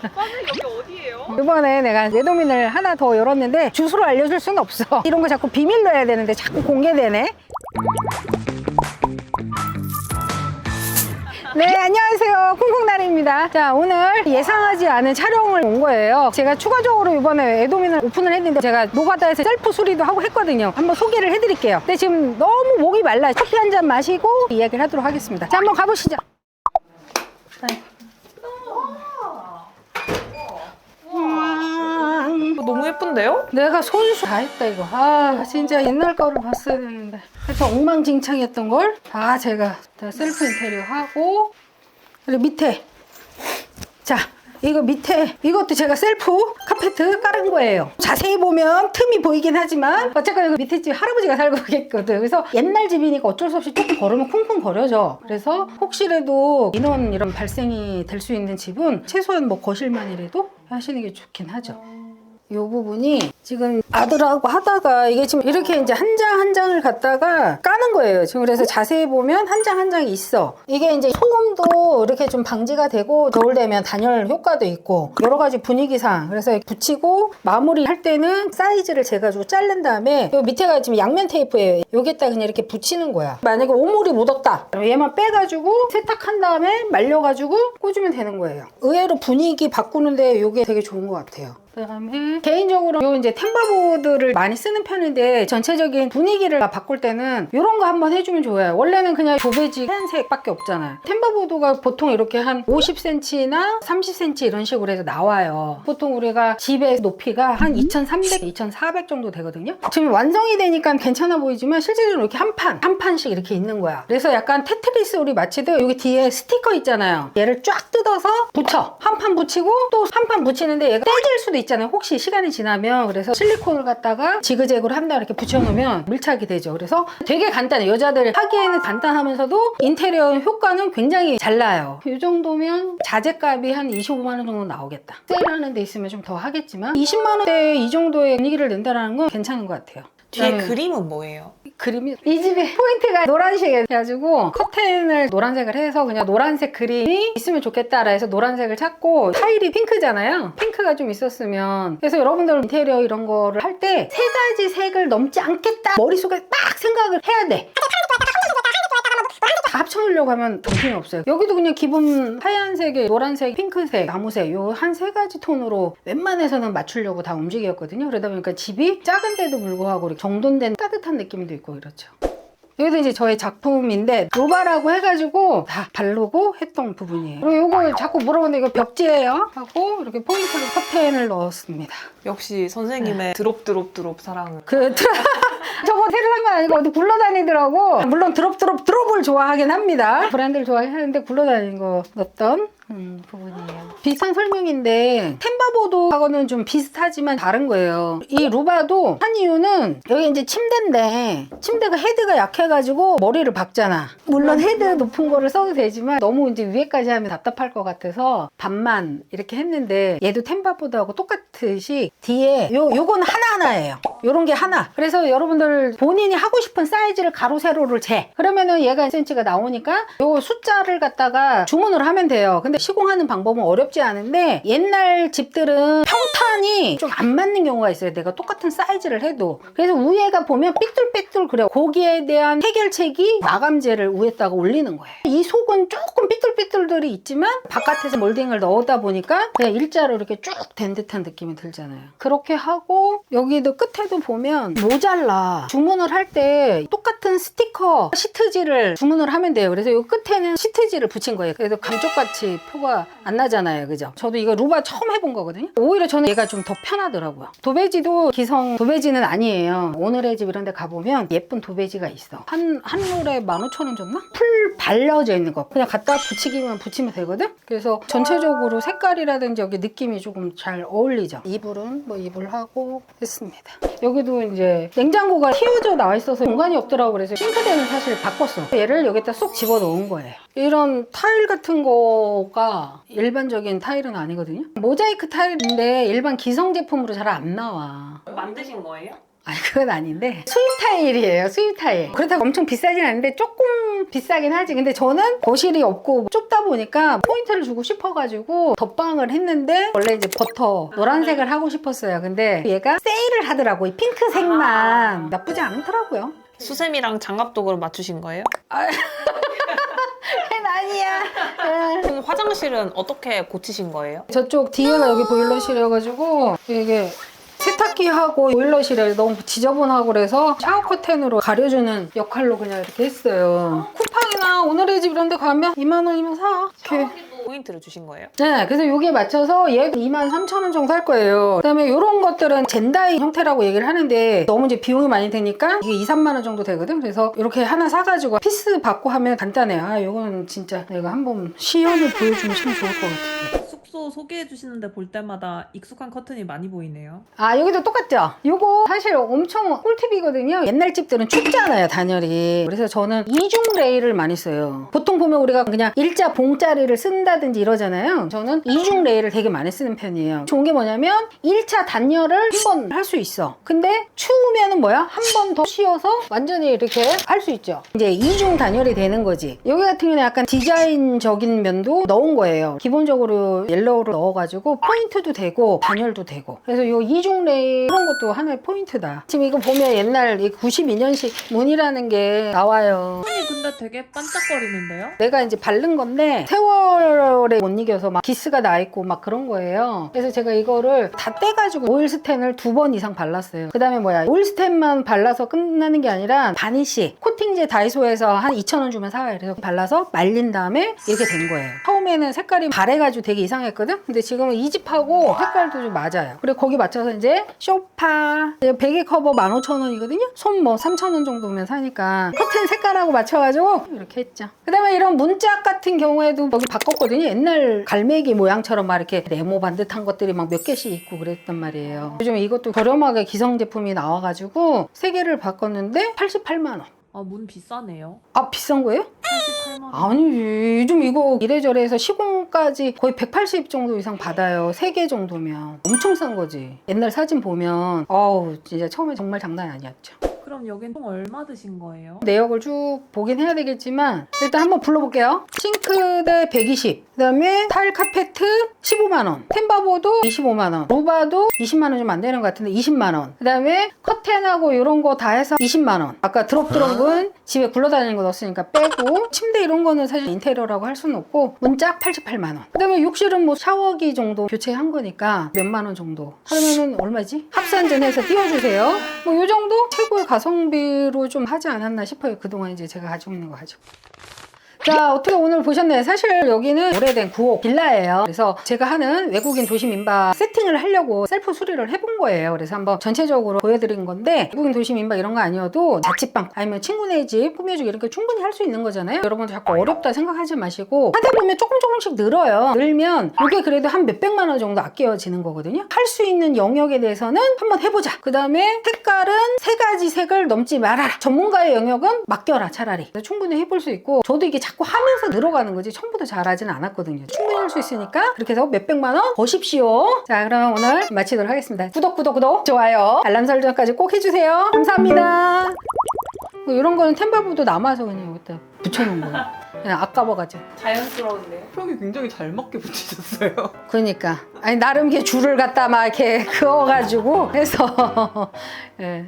과장님 여기 어디예요? 이번에 내가 외도민을 하나 더 열었는데 주소를 알려줄 수는 없어. 이런 거 자꾸 비밀로 해야 되는데 자꾸 공개되네. 네, 안녕하세요. 쿵쿵나리입니다. 자, 오늘 예상하지 않은 촬영을 온 거예요. 제가 추가적으로 이번에 애도민을 오픈을 했는데 제가 노가다에서 셀프 수리도 하고 했거든요. 한번 소개를 해드릴게요. 근데 지금 너무 목이 말라. 커피 한 잔 마시고 이야기를 하도록 하겠습니다. 자, 한번 가보시죠. 너무 예쁜데요? 내가 손수 다 했다 이거. 아 진짜 옛날 거를 봤어야 되는데 그래서 엉망진창이었던 걸 다 제가 다 셀프 인테리어 하고. 그리고 밑에 자 이거 밑에 이것도 제가 셀프 카페트 깔은 거예요. 자세히 보면 틈이 보이긴 하지만 어쨌건 이거 밑에 집 할아버지가 살고 계거든. 그래서 옛날 집이니까 어쩔 수 없이 조금 걸으면 쿵쿵 거려져. 그래서 혹시라도 인원 이런 발생이 될 수 있는 집은 최소한 뭐 거실만이라도 하시는 게 좋긴 하죠. 이 부분이 지금 아들하고 하다가 이게 지금 이렇게 이제 한 장 한 장을 갖다가 까는 거예요. 지금 그래서 자세히 보면 한 장 한 장이 있어. 이게 이제 소음도 이렇게 좀 방지가 되고 겨울 되면 단열 효과도 있고 여러 가지 분위기상 그래서 붙이고 마무리 할 때는 사이즈를 재가지고 자른 다음에 요 밑에가 지금 양면 테이프예요. 여기에다 그냥 이렇게 붙이는 거야. 만약에 오물이 묻었다. 얘만 빼가지고 세탁한 다음에 말려가지고 꽂으면 되는 거예요. 의외로 분위기 바꾸는데 이게 되게 좋은 것 같아요. 그다음에 개인적으로 요 이제 템바보드를 많이 쓰는 편인데 전체적인 분위기를 바꿀 때는 이런 거 한번 해주면 좋아요. 원래는 그냥 도배지 하얀색밖에 없잖아요. 템바보드가 보통 이렇게 한 50cm나 30cm 이런 식으로 해서 나와요. 보통 우리가 집의 높이가 한 2300, 2400 정도 되거든요. 지금 완성이 되니까 괜찮아 보이지만 실제로는 이렇게 한 판씩 이렇게 있는 거야. 그래서 약간 테트리스 우리 마치듯 여기 뒤에 스티커 있잖아요. 얘를 쫙 뜯어서 붙여. 한 판 붙이고 또 한 판 붙이는데 얘가 떼질 수도 있잖아요. 혹시 시간이 지나면. 그래서 실리콘을 갖다가 지그재그로 한 달 이렇게 붙여놓으면 밀착이 되죠. 그래서 되게 간단해. 여자들 하기에는 간단하면서도 인테리어 효과는 굉장히 잘 나요. 이 정도면 자재값이 한 25만 원 정도 나오겠다. 세일하는 데 있으면 좀 더 하겠지만 20만 원대에 이 정도의 분위기를 낸다는 건 괜찮은 것 같아요. 뒤에 그림은 뭐예요? 그림이 이 집의 포인트가 노란색이에요. 그래가지고 커튼을 노란색을 해서 그냥 노란색 그림이 있으면 좋겠다라 해서 노란색을 찾고 타일이 핑크잖아요. 핑크가 좀 있었으면 그래서 여러분들 인테리어 이런 거를 할 때 세 가지 색을 넘지 않겠다 머릿속에 딱 생각을 해야 돼. 다 합쳐놓으려고 하면 정신이 없어요. 여기도 그냥 기본 하얀색에 노란색, 핑크색, 나무색 요 한 세 가지 톤으로 웬만해서는 맞추려고 다 움직였거든요. 그러다 보니까 집이 작은데도 불구하고 이렇게 정돈된 따뜻한 느낌도 있고 그렇죠. 여기도 이제 저의 작품인데 로바라고 해가지고 다 바르고 했던 부분이에요. 그리고 이거 자꾸 물어보는데 이거 벽지예요 하고 이렇게 포인트로 커튼을 넣었습니다. 역시 선생님의 드롭 사랑은. 저거 새로 산 건 아니고 어디 굴러다니더라고. 물론 드롭을 좋아하긴 합니다. 브랜드를 좋아하긴 하는데 굴러다니는 거 넣었던 부분이에요. 비슷한 설명인데 템바보드하고는 좀 비슷하지만 다른 거예요. 이 루바도 한 이유는 여기 이제 침대인데 침대가 헤드가 약해가지고 머리를 박잖아. 물론 헤드 높은 거를 써도 되지만 너무 이제 위에까지 하면 답답할 것 같아서 반만 이렇게 했는데 얘도 템바보드하고 똑같듯이 뒤에 요건 하나하나예요. 요런 게 하나. 그래서 여러분들 본인이 하고 싶은 사이즈를 가로 세로를 재. 그러면은 얘가 1cm가 나오니까 요 숫자를 갖다가 주문을 하면 돼요. 근데 시공하는 방법은 어렵지 않은데 옛날 집들은 평탄이 좀 안 맞는 경우가 있어요. 내가 똑같은 사이즈를 해도. 그래서 위에가 보면 삐뚤삐뚤 그래요. 거기에 대한 해결책이 마감재를 위에다가 올리는 거예요. 이 속은 조금 삐뚤삐뚤들이 있지만 바깥에서 몰딩을 넣다 보니까 그냥 일자로 이렇게 쭉 된 듯한 느낌이 들잖아요. 그렇게 하고 여기도 끝에도 보면 모자라. 주문을 할 때 똑같은 스티커 시트지를 주문을 하면 돼요. 그래서 이 끝에는 시트지를 붙인 거예요. 그래서 감쪽같이 표가 안 나잖아요. 그죠? 저도 이거 루바 처음 해본 거거든요. 오히려 저는 얘가 좀 더 편하더라고요. 도배지도 기성 도배지는 아니에요. 오늘의 집 이런 데 가보면 예쁜 도배지가 있어. 한 롤에 15,000원 줬나? 풀 발려져 있는 거. 그냥 갖다 붙이기만 붙이면 되거든? 그래서 전체적으로 색깔이라든지 여기 느낌이 조금 잘 어울리죠. 이불은 뭐 이불하고 했습니다. 여기도 이제 냉장고가 튀어져 나와 있어서 공간이 없더라고. 그래서 싱크대는 사실 바꿨어. 얘를 여기다 쏙 집어 넣은 거예요. 이런 타일 같은 거가 일반적인 타일은 아니거든요. 모자이크 타일인데 일반 기성 제품으로 잘 안 나와. 만드신 거예요? 아니 그건 아닌데 수입 타일이에요. 수입 타일. 그렇다고 엄청 비싸진 않은데 조금 비싸긴 하지. 근데 저는 거실이 없고 좁다 보니까 포인트를 주고 싶어가지고 덧방을 했는데 원래 이제 버터 노란색을 하고 싶었어요. 근데 얘가 세일을 하더라고. 이 핑크색만 나쁘지 않더라고요. 수세미랑 장갑도 그럼 맞추신 거예요? 그건 아니야. 그럼 화장실은 어떻게 고치신 거예요? 저쪽 뒤에가 여기 보일러실이어가지고 이게 세탁기하고 보일러실에 너무 지저분하고 그래서 샤워 커튼으로 가려주는 역할로 그냥 이렇게 했어요. 쿠팡이나 오늘의 집 이런 데 가면 2만 원이면 사. 이렇게. 포인트를 주신 거예요? 네, 그래서 여기에 맞춰서 얘 23,000원 정도 할 거예요. 그 다음에 이런 것들은 젠다이 형태라고 얘기를 하는데 너무 이제 비용이 많이 드니까 이게 2, 3만 원 정도 되거든. 그래서 이렇게 하나 사가지고 피스 받고 하면 간단해요. 아, 이거는 진짜 내가 한번 시연을 보여주면 참 좋을 것 같아요. 숙소 소개해 주시는데 볼 때마다 익숙한 커튼이 많이 보이네요. 아, 여기도 똑같죠? 요거 사실 엄청 꿀팁이거든요. 옛날 집들은 춥잖아요, 단열이. 그래서 저는 이중 레일을 많이 써요. 보통 보면 우리가 그냥 일자 봉짜리를 쓴다든지 이러잖아요. 저는 이중 레일을 되게 많이 쓰는 편이에요. 좋은 게 뭐냐면 1차 단열을 한 번 할 수 있어. 근데 추우면은 뭐야? 한 번 더 씌워서 완전히 이렇게 할 수 있죠. 이제 이중 단열이 되는 거지. 여기 같은 경우는 약간 디자인적인 면도 넣은 거예요. 기본적으로 옐로우를 넣어가지고 포인트도 되고 단열도 되고. 그래서 이 이중 레일 이런 것도 하나의 포인트다. 지금 이거 보면 옛날 92년식 문이라는 게 나와요. 손이 근데 되게 반짝거리는데요? 내가 이제 바른 건데 세월에 못 이겨서 막 기스가 나 있고 막 그런 거예요. 그래서 제가 이거를 다 떼가지고 오일 스텐을 2번 이상 발랐어요. 그 다음에 뭐야, 오일 스텐만 발라서 끝나는 게 아니라 바니쉬 코팅제 다이소에서 한 2,000원 주면 사와요. 그래서 발라서 말린 다음에 이렇게 된 거예요. 처음에는 색깔이 바래가지고 되게 이상했거든. 근데 지금은 이 집하고 색깔도 좀 맞아요. 그리고 거기 맞춰서 이제 쇼파 베개 커버 15,000원이거든요. 손 뭐 3,000원 정도면 사니까 커튼 색깔하고 맞춰가지고 이렇게 했죠. 그 다음에 이런 문짝 같은 경우에도 여기 바꿨거든요. 옛날 갈매기 모양처럼 막 이렇게 네모 반듯한 것들이 막 몇 개씩 있고 그랬단 말이에요. 요즘 이것도 저렴하게 기성 제품이 나와가지고 3개를 바꿨는데 88만 원. 아, 문 비싸네요. 아, 비싼 거예요? 88만 원. 아니지. 요즘 이거 이래저래 해서 시공까지 거의 180 정도 이상 받아요. 3개 정도면. 엄청 싼 거지. 옛날 사진 보면 어우, 진짜 처음에 정말 장난이 아니었죠. 그럼 여긴 총 얼마 드신 거예요? 내역을 쭉 보긴 해야 되겠지만 일단 한번 불러볼게요. 싱크대 120, 그 다음에 타일 카페트 15만원, 템바보도 25만원, 루바도 20만원 좀 안 되는 것 같은데 20만원, 그 다음에 커튼하고 이런 거 다 해서 20만원. 아까 드롭은 집에 굴러다니는 거 넣었으니까 빼고, 침대 이런 거는 사실 인테리어라고 할 수는 없고 문짝 88만원. 그 다음에 욕실은 뭐 샤워기 정도 교체한 거니까 몇만원 정도 하면은 얼마지? 합산전 해서 띄워주세요. 뭐 요 정도? 최고의 가성비로 좀 하지 않았나 싶어요. 그동안 이제 제가 가지고 있는 거 가지고. 자, 어떻게 오늘 보셨나요? 사실 여기는 오래된 9호 빌라예요. 그래서 제가 하는 외국인 도시 민박 세팅을 하려고 셀프 수리를 해본 거예요. 그래서 한번 전체적으로 보여드린 건데, 외국인 도시 민박 이런 거 아니어도 자취방 아니면 친구네 집 꾸며주기 이렇게 충분히 할 수 있는 거잖아요. 여러분들 자꾸 어렵다 생각하지 마시고 하다 보면 조금씩 늘어요. 늘면 이게 그래도 한 몇백만 원 정도 아껴지는 거거든요. 할 수 있는 영역에 대해서는 한번 해보자. 그 다음에 색깔은 3가지 색을 넘지 말아라. 전문가의 영역은 맡겨라 차라리. 충분히 해볼 수 있고, 저도 이게 자꾸 하면서 늘어가는 거지 처음부터 잘하지는 않았거든요. 충분히 할 수 있으니까 그렇게 해서 몇백만 원 버십시오. 자, 그러면 오늘 마치도록 하겠습니다. 구독, 좋아요, 알람 설정까지 꼭 해주세요. 감사합니다. 뭐 이런 거는 템바보도 남아서 그냥 여기다 붙여놓은 거예요. 그냥 아까워가지고. 자연스러운데요? 벽이 굉장히 잘 맞게 붙이셨어요. 그러니까 아니 나름 이렇게 줄을 갖다 막 이렇게 그어가지고 해서 예.